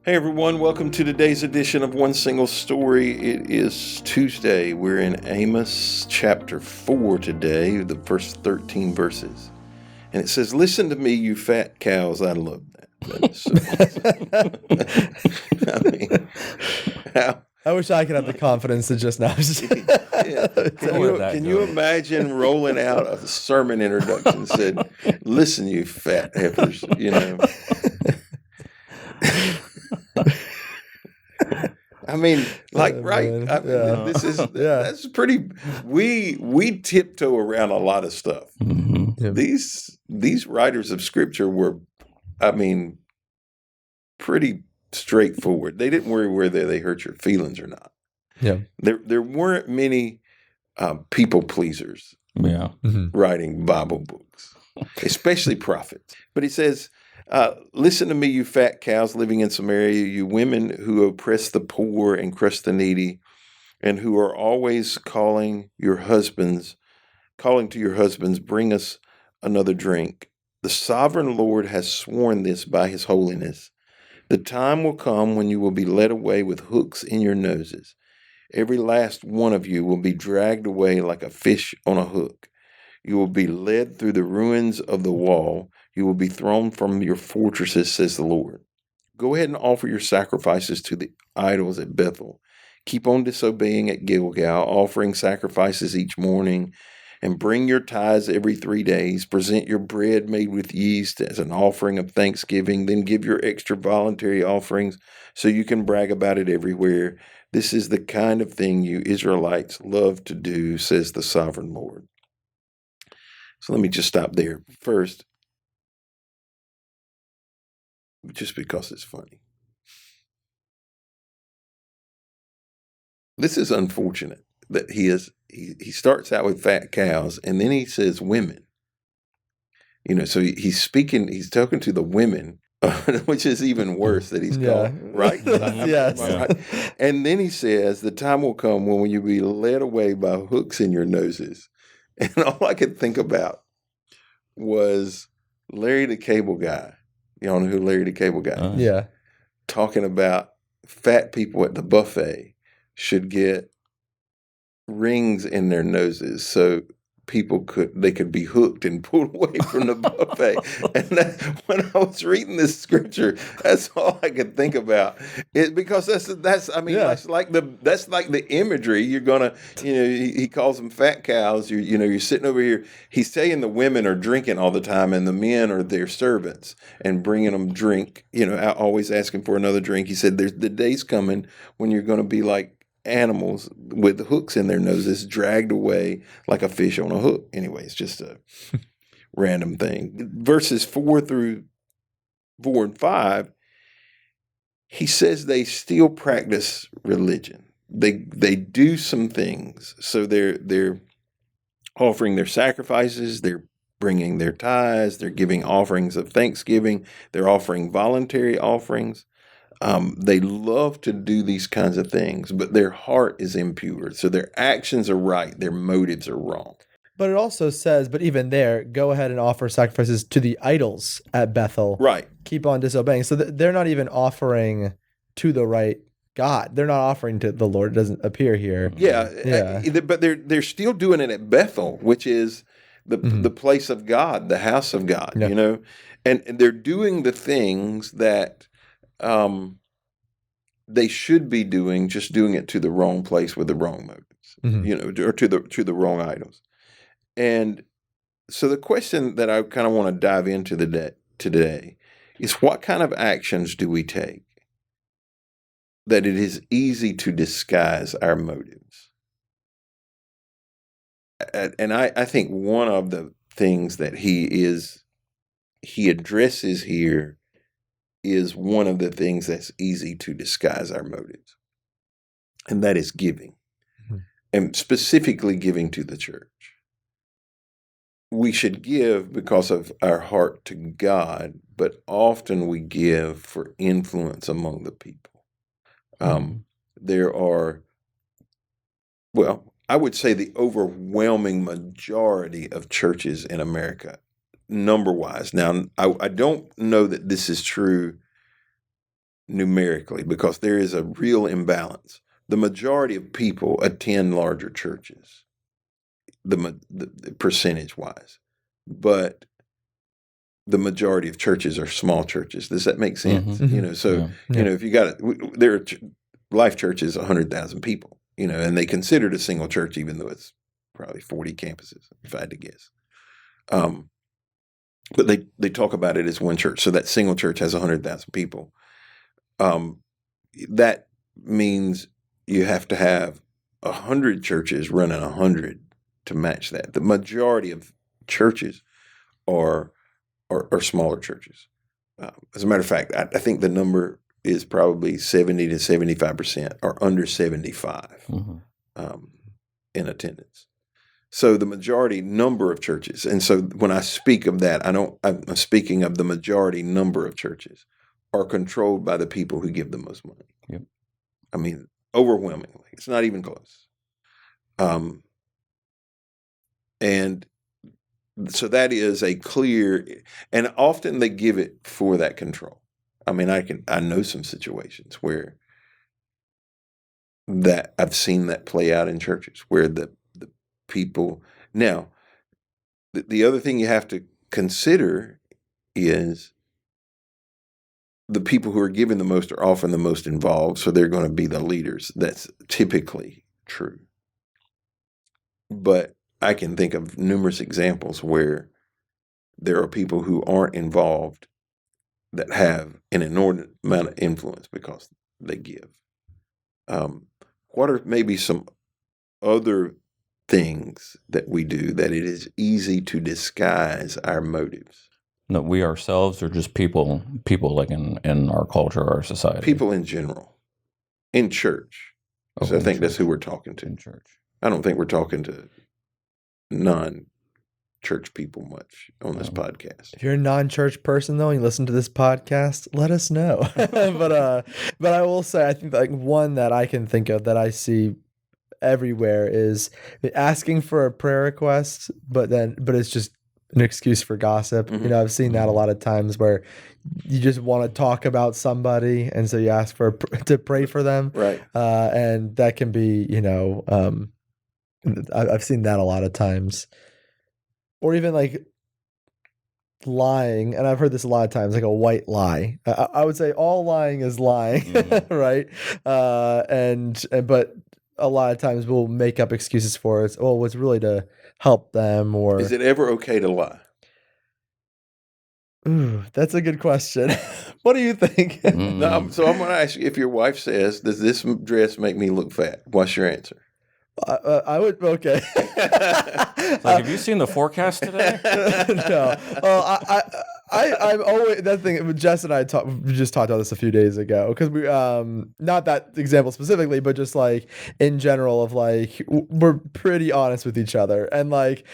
Hey everyone, welcome to today's edition of One Single Story. It is Tuesday. We're in Amos chapter 4 today, the first 13 verses. And it says, "Listen to me, you fat cows." I love that. That is so I wish I could have the confidence to just now. Can you imagine rolling out a sermon introduction that said, "Listen, you fat heifers," I mean, that's pretty. We tiptoe around a lot of stuff. Mm-hmm. Yep. These writers of scripture were, pretty straightforward. They didn't worry whether they hurt your feelings or not. Yeah, there weren't many people pleasers. Yeah, writing Bible books, especially prophets. But he says, "Listen to me, you fat cows living in Samaria, you women who oppress the poor and crush the needy, and who are always calling to your husbands, bring us another drink. The sovereign Lord has sworn this by his holiness. The time will come when you will be led away with hooks in your noses. Every last one of you will be dragged away like a fish on a hook. You will be led through the ruins of the wall. You will be thrown from your fortresses, says the Lord. Go ahead and offer your sacrifices to the idols at Bethel. Keep on disobeying at Gilgal, offering sacrifices each morning, and bring your tithes every 3 days. Present your bread made with yeast as an offering of thanksgiving. Then give your extra voluntary offerings so you can brag about it everywhere. This is the kind of thing you Israelites love to do, says the sovereign Lord." So let me just stop there first, just because it's funny. This is unfortunate that he starts out with fat cows and then he says women. So he's talking to the women, which is even worse that he's called, right? Yes. Right? And then he says, "The time will come when you be led away by hooks in your noses." And all I could think about was Larry the Cable Guy. Y'all know who Larry the Cable Guy is? Yeah. Talking about fat people at the buffet should get rings in their noses so they could be hooked and pulled away from the buffet. And when I was reading this scripture, that's all I could think about. Because that's like the imagery. You're gonna, he calls them fat cows. You're sitting over here. He's saying the women are drinking all the time and the men are their servants and bringing them drink. Always asking for another drink. He said, "There's the day's coming when you're going to be like animals with hooks in their noses, dragged away like a fish on a hook." Anyway, it's just a random thing. Verses 4 and 5, he says they still practice religion. They do some things. So they're offering their sacrifices, they're bringing their tithes, they're giving offerings of thanksgiving, they're offering voluntary offerings. They love to do these kinds of things, but their heart is impure. So their actions are right, their motives are wrong. But it also says, but even there, go ahead and offer sacrifices to the idols at Bethel. Right. Keep on disobeying. So they're not even offering to the right God. They're not offering to the Lord. It doesn't appear here. Yeah. But they're still doing it at Bethel, which is the place of God, the house of God, and they're doing the things that they should be doing, just doing it to the wrong place with the wrong motives, or to the wrong idols. And so the question that I kind of want to dive into today is, what kind of actions do we take that it is easy to disguise our motives? And I think one of the things that he addresses here is one of the things that's easy to disguise our motives, and that is giving, and specifically giving to the church. We should give because of our heart to God, but often we give for influence among the people. There are, I would say the overwhelming majority of churches in America, number-wise. Now, I don't know that this is true numerically because there is a real imbalance. The majority of people attend larger churches, the percentage-wise, but the majority of churches are small churches. Does that make sense? Mm-hmm. If you got it, there are Life Church is 100,000 people, and they consider it a single church, even though it's probably 40 campuses, if I had to guess. But they talk about it as one church. So that single church has 100,000 people. That means you have to have 100 churches running 100 to match that. The majority of churches are smaller churches. As a matter of fact, I think the number is probably 70 to 75% are under 75 in attendance. So the majority number of churches, and so when I speak of that, I'm speaking of the majority number of churches are controlled by the people who give the most money. Yep. I mean, overwhelmingly, it's not even close. And so that is a clear, and often they give it for that control. I mean, I know some situations where that I've seen that play out in churches where the people. Now, the other thing you have to consider is the people who are giving the most are often the most involved, so they're going to be the leaders. That's typically true. But I can think of numerous examples where there are people who aren't involved that have an inordinate amount of influence because they give. What are maybe some other things that we do that it is easy to disguise our motives? No, we ourselves or just people like in our culture, our society? People in general. In church. So I think that's who we're talking to. In church. I don't think we're talking to non-church people much on this podcast. If you're a non-church person though, and you listen to this podcast, let us know. but I will say, I think like one that I can think of that I see everywhere is asking for a prayer request, but it's just an excuse for gossip. Mm-hmm. I've seen that a lot of times where you just want to talk about somebody, and so you ask to pray for them, right? And that can be, I've seen that a lot of times, or even like lying, and I've heard this a lot of times, like a white lie. I would say all lying is lying, right? But a lot of times we'll make up excuses for it. Oh, it's really to help them, or is it ever okay to lie? Ooh, that's a good question. What do you think? No, so I'm going to ask you, if your wife says, "Does this dress make me look fat?" What's your answer? I would, okay. Have you seen the forecast today? No. Well, I'm always, that thing, Jess and I we just talked about this a few days ago, because we, not that example specifically, but just like in general of like, we're pretty honest with each other, and like,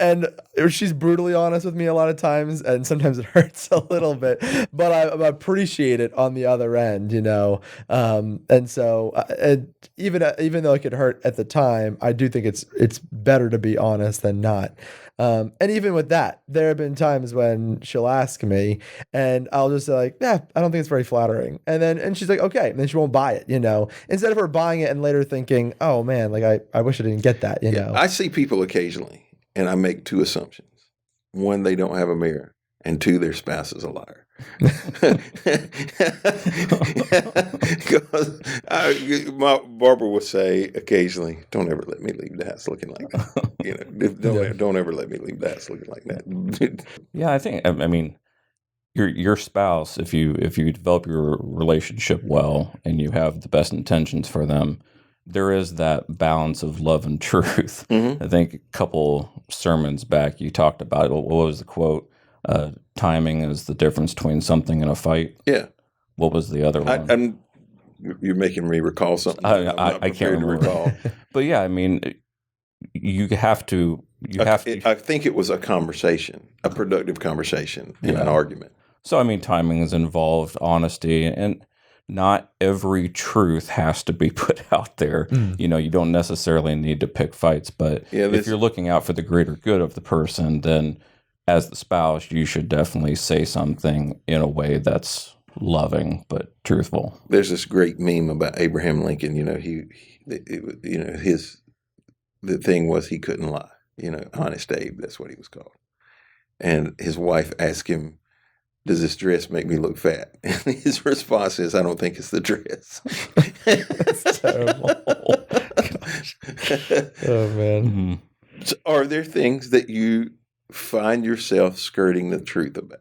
and she's brutally honest with me a lot of times, and sometimes it hurts a little bit, but I appreciate it on the other end, and so even though it could hurt at the time, I do think it's better to be honest than not. And even with that, there have been times when she'll ask me, and I'll just say like, yeah, I don't think it's very flattering, and she's like, okay, and then she won't buy it, instead of her buying it and later thinking, oh man, like I wish I didn't get that, know. I see people occasionally, and I make two assumptions. One, they don't have a mirror. And two, their spouse is a liar. Because my Barbara will say occasionally, "Don't ever let me leave the house looking like that." Don't ever let me leave the house looking like that. Yeah, I think, I mean, your spouse, if you develop your relationship well and you have the best intentions for them, there is that balance of love and truth. Mm-hmm. I think a couple sermons back you talked about it. What was the quote? Timing is the difference between something and a fight. Yeah. What was the other one? You're making me recall something. I can't recall. But yeah, I mean, you have to. I think it was a conversation, a productive conversation in an argument. So I mean, timing is involved, honesty, and not every truth has to be put out there. You don't necessarily need to pick fights, but if you're looking out for the greater good of the person, then as the spouse, you should definitely say something in a way that's loving but truthful. There's this great meme about Abraham Lincoln. The thing was he couldn't lie. Honest Abe, that's what he was called. And his wife asked him, "Does this dress make me look fat?" And his response is, "I don't think it's the dress." That's terrible. Gosh. Oh man. Mm-hmm. So are there things that you find yourself skirting the truth about?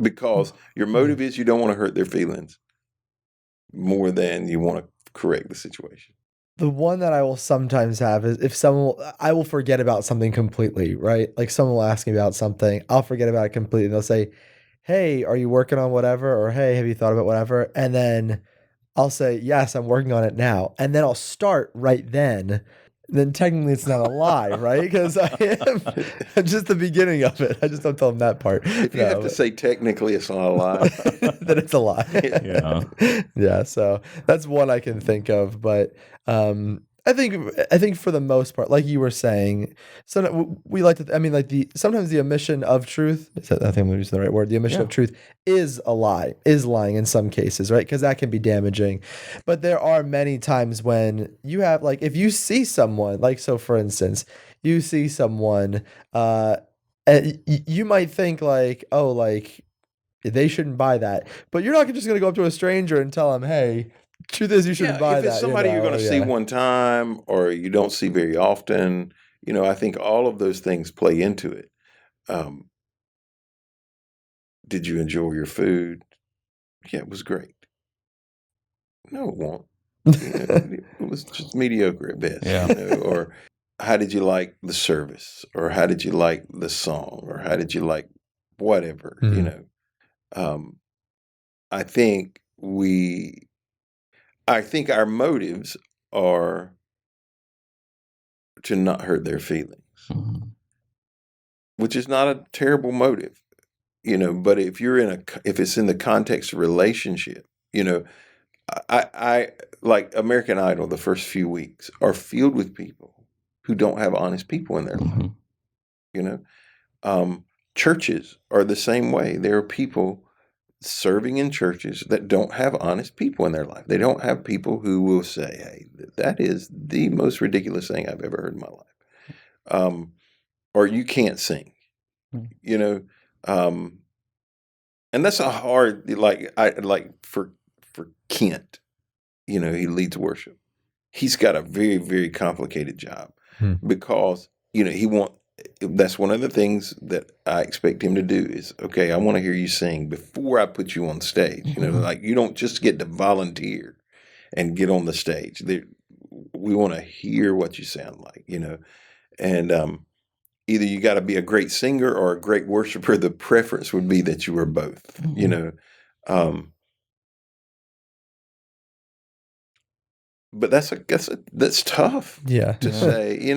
Because your motive is you don't want to hurt their feelings more than you want to correct the situation. The one that I will sometimes have is if I will forget about something completely, right? Like someone will ask me about something, I'll forget about it completely. They'll say, "Hey, are you working on whatever?" Or, "Hey, have you thought about whatever?" And then I'll say, "Yes, I'm working on it now." And then I'll start right then. Then technically it's not a lie, right? Because I am just the beginning of it. I just don't tell them that part. If you have to say technically it's not a lie, then it's a lie. Yeah. Yeah. So that's one I can think of. But I think for the most part, like you were saying, so we like to. I mean, like sometimes the omission of truth. I think I'm using the right word. The omission of truth is a lie. Is lying in some cases, right? Because that can be damaging. But there are many times when you have, like, if you see someone, like, so for instance, you see someone, and you might think like, oh, like they shouldn't buy that, but you're not just gonna go up to a stranger and tell them, "Hey, truth is you shouldn't buy that." If it's somebody you're going to see one time or you don't see very often, I think all of those things play into it. Did you enjoy your food? Yeah, it was great. No, it won't. It was just mediocre at best. Yeah. Or how did you like the service? Or how did you like the song? Or how did you like whatever? I think our motives are to not hurt their feelings, which is not a terrible motive, but if it's in the context of relationship, I like American Idol, the first few weeks are filled with people who don't have honest people in their life. Churches are the same way. There are people serving in churches that don't have honest people in their life. They don't have people who will say, "Hey, that is the most ridiculous thing I've ever heard in my life." Or "You can't sing," and that's a hard, for Kent, he leads worship. He's got a very, very complicated job because, that's one of the things that I expect him to do is, okay, I want to hear you sing before I put you on stage. You don't just get to volunteer and get on the stage. We want to hear what you sound like, and either you got to be a great singer or a great worshiper. The preference would be that you were both, But that's tough. To say,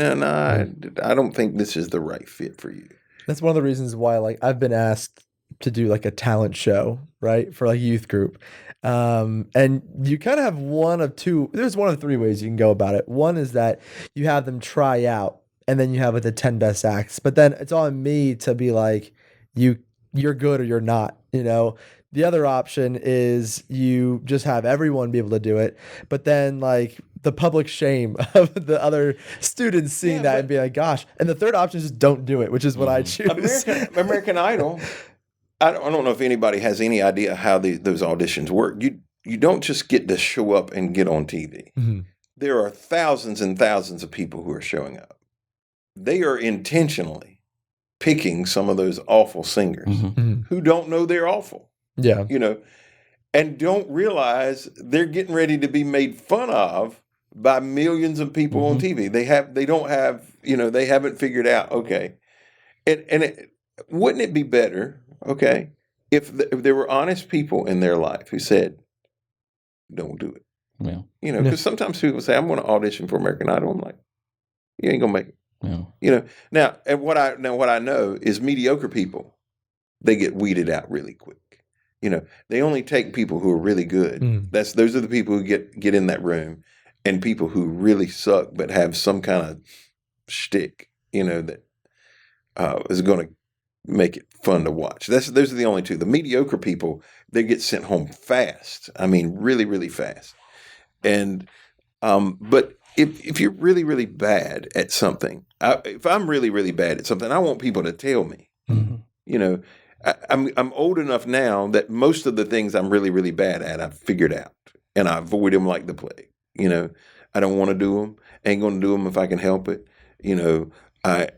I don't think this is the right fit for you. That's one of the reasons why, like, I've been asked to do like a talent show, right, for like youth group, and you kind of have one of two. There's one of three ways you can go about it. One is that you have them try out, and then you have like the 10 best acts. But then it's on me to be like, you're good or you're not. The other option is you just have everyone be able to do it, but then like the public shame of the other students seeing that and being like, "Gosh." And the third option is just don't do it, which is what I choose. American Idol. I don't know if anybody has any idea how those auditions work. You don't just get to show up and get on TV. There are thousands and thousands of people who are showing up. They are intentionally picking some of those awful singers who don't know they're awful. Yeah. And don't realize they're getting ready to be made fun of by millions of people on TV. They haven't figured out, okay. Wouldn't it be better, okay, if there were honest people in their life who said, "Don't do it." Yeah. Because sometimes people say, "I'm going to audition for American Idol." I'm like, "You ain't going to make it." Yeah. Now, what I know is mediocre people, they get weeded out really quick. They only take people who are really good. Those are the people who get in that room, and people who really suck but have some kind of shtick, that is going to make it fun to watch. Those are the only two. The mediocre people they get sent home fast. I mean, really, really fast. And but if you're really, really bad at something, if I'm really, really bad at something, I want people to tell me. Mm-hmm. You know, I'm old enough now that most of the things I'm really, really bad at, I've figured out, and I avoid them like the plague. You know, I don't want to do them. Ain't going to do them if I can help it. You know, I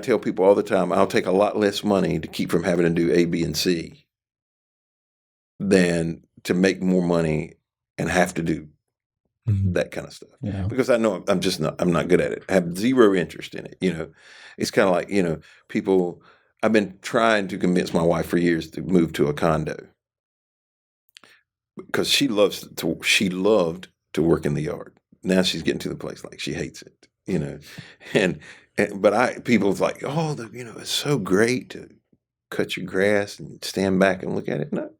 tell people all the time, I'll take a lot less money to keep from having to do A, B, and C than to make more money and have to do that kind of stuff. Yeah. Because I know I'm not good at it. I have zero interest in it. You know, it's kind of like, you know, people, I've been trying to convince my wife for years to move to a condo because she loved to work in the yard. Now she's getting to the place like she hates it, you know, but people's like, oh, you know, it's so great to cut your grass and stand back and look at it. No,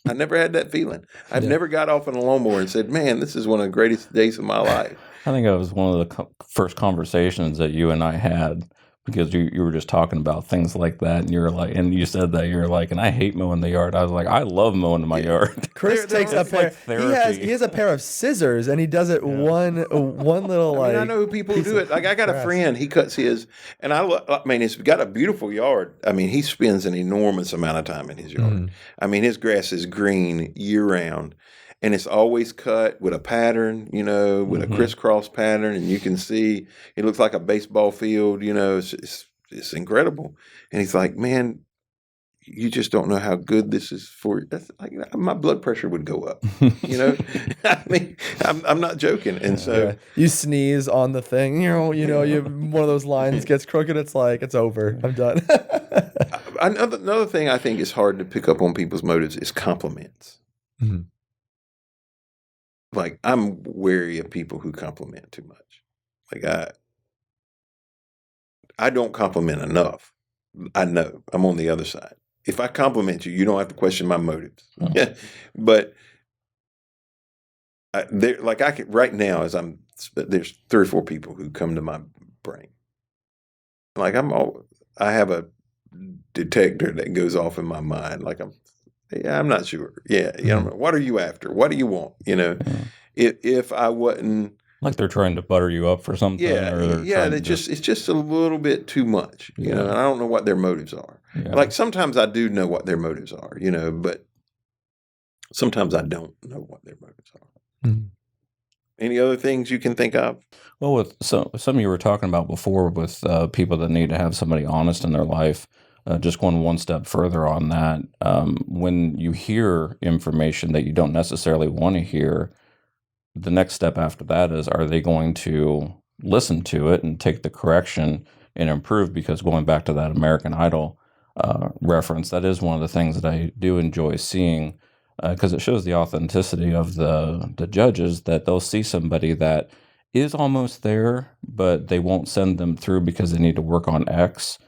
I never had that feeling. I've never got off on a lawnmower and said, man, this is one of the greatest days of my life. I think that was one of the first conversations that you and I had, because you were just talking about things like that, and you're like, and you said that you're like, and I hate mowing the yard. I was like, I love mowing my yard. Chris takes a pair. He has a pair of scissors, and he does it one little like. I know who people who do it. Like I got a friend, he cuts his, and I mean, he's got a beautiful yard. I mean, he spends an enormous amount of time in his yard. I mean, his grass is green year round. And it's always cut with a pattern, you know, with a crisscross pattern, and you can see it looks like a baseball field, you know. It's incredible. And he's like, man, you just don't know how good this is for you. That's like my blood pressure would go up, you know. I mean, I'm not joking. And so you sneeze on the thing, you know, one of those lines gets crooked. It's like it's over. I'm done. Another thing I think is hard to pick up on people's motives is compliments. Mm-hmm. Like I'm wary of people who compliment too much. Like I don't compliment enough. I know I'm on the other side. If I compliment you, you don't have to question my motives. But right now, there's 3 or 4 people who come to my brain. Like I have a detector that goes off in my mind. Like I'm not sure. Yeah. You know, what are you after? What do you want? You know, if I wasn't like they're trying to butter you up for something. It's just a little bit too much. You know, and I don't know what their motives are. Yeah. Like sometimes I do know what their motives are. You know, but sometimes I don't know what their motives are. Mm-hmm. Any other things you can think of? Well, with some you were talking about before with people that need to have somebody honest in their life. Just going one step further on that, when you hear information that you don't necessarily want to hear, the next step after that is, are they going to listen to it and take the correction and improve? Because going back to that American Idol reference, that is one of the things that I do enjoy seeing, because it shows the authenticity of the judges, that they'll see somebody that is almost there, but they won't send them through because they need to work on X,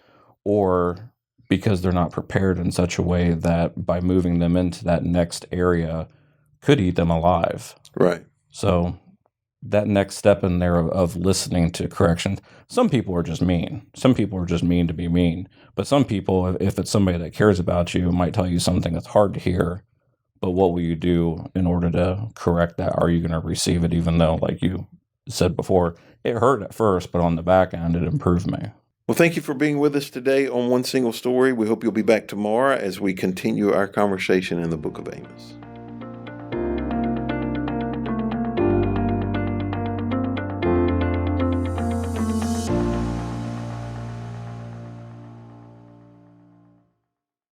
or because they're not prepared in such a way that by moving them into that next area could eat them alive. Right. So that next step in there of listening to correction, some people are just mean. Some people are just mean to be mean. But some people, if it's somebody that cares about you, might tell you something that's hard to hear. But what will you do in order to correct that? Are you going to receive it, even though, like you said before, it hurt at first, but on the back end, it improved me? Well, thank you for being with us today on One Single Story. We hope you'll be back tomorrow as we continue our conversation in the book of Amos.